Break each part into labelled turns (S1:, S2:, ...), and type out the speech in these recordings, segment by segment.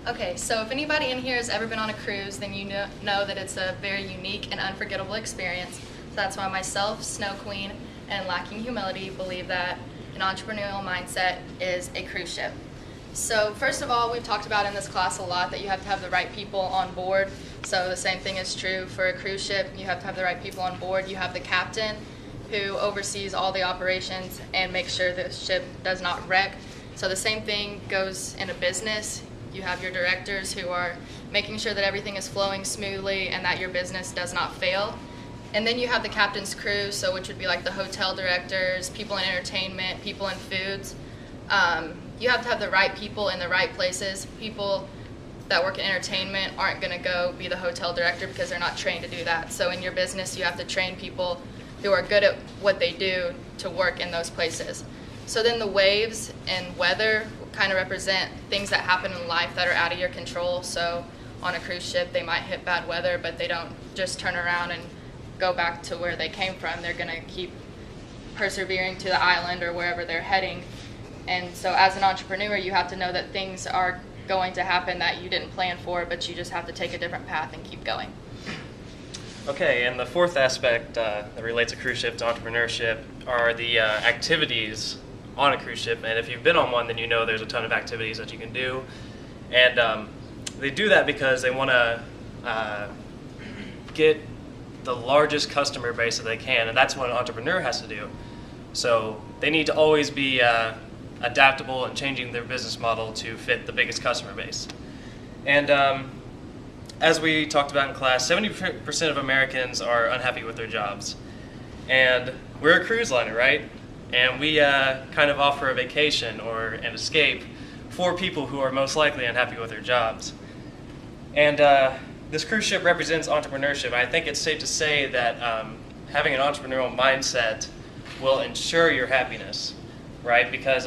S1: Okay, so if anybody in here has ever been on a cruise, then you know that it's a very unique and unforgettable experience. So that's why myself, Snow Queen, and Lacking Humility believe that an entrepreneurial mindset is a cruise ship. So first of all, we've talked about in this class a lot that you have to have the right people on board. So the same thing is true for a cruise ship. You have to have the right people on board. You have the captain who oversees all the operations and makes sure the ship does not wreck. So the same thing goes in a business. You have your directors who are making sure that everything is flowing smoothly and that your business does not fail. And then you have the captain's crew, so which would be like the hotel directors, people in entertainment, people in foods. You have to have the right people in the right places. People that work in entertainment aren't going to go be the hotel director because they're not trained to do that. So in your business, you have to train people who are good at what they do to work in those places. So then the waves and weather kind of represent things that happen in life that are out of your control. So on a cruise ship, they might hit bad weather, but they don't just turn around and go back to where they came from. They're going to keep persevering to the island or wherever they're heading. And so as an entrepreneur, you have to know that things are going to happen that you didn't plan for, but you just have to take a different path and keep going.
S2: Okay, and the fourth aspect that relates a cruise ship to entrepreneurship are the activities on a cruise ship. And if you've been on one, then you know there's a ton of activities that you can do. And they do that because they want to get the largest customer base that they can, and that's what an entrepreneur has to do. So they need to always be adaptable and changing their business model to fit the biggest customer base. And as we talked about in class, 70% of Americans are unhappy with their jobs. And we're a cruise liner, right? And we kind of offer a vacation or an escape for people who are most likely unhappy with their jobs. And this cruise ship represents entrepreneurship. I think it's safe to say that having an entrepreneurial mindset will ensure your happiness, right? Because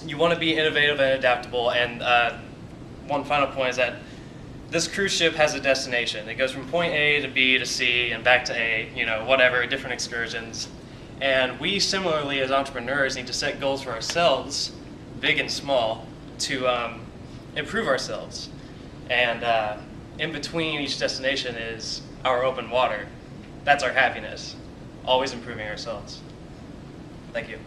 S2: you want to be innovative and adaptable. And one final point is that this cruise ship has a destination. It goes from point A to B to C and back to A, whatever, different excursions. And we similarly as entrepreneurs need to set goals for ourselves, big and small, to improve ourselves. And in between each destination is our open water. That's our happiness, always improving ourselves. Thank you.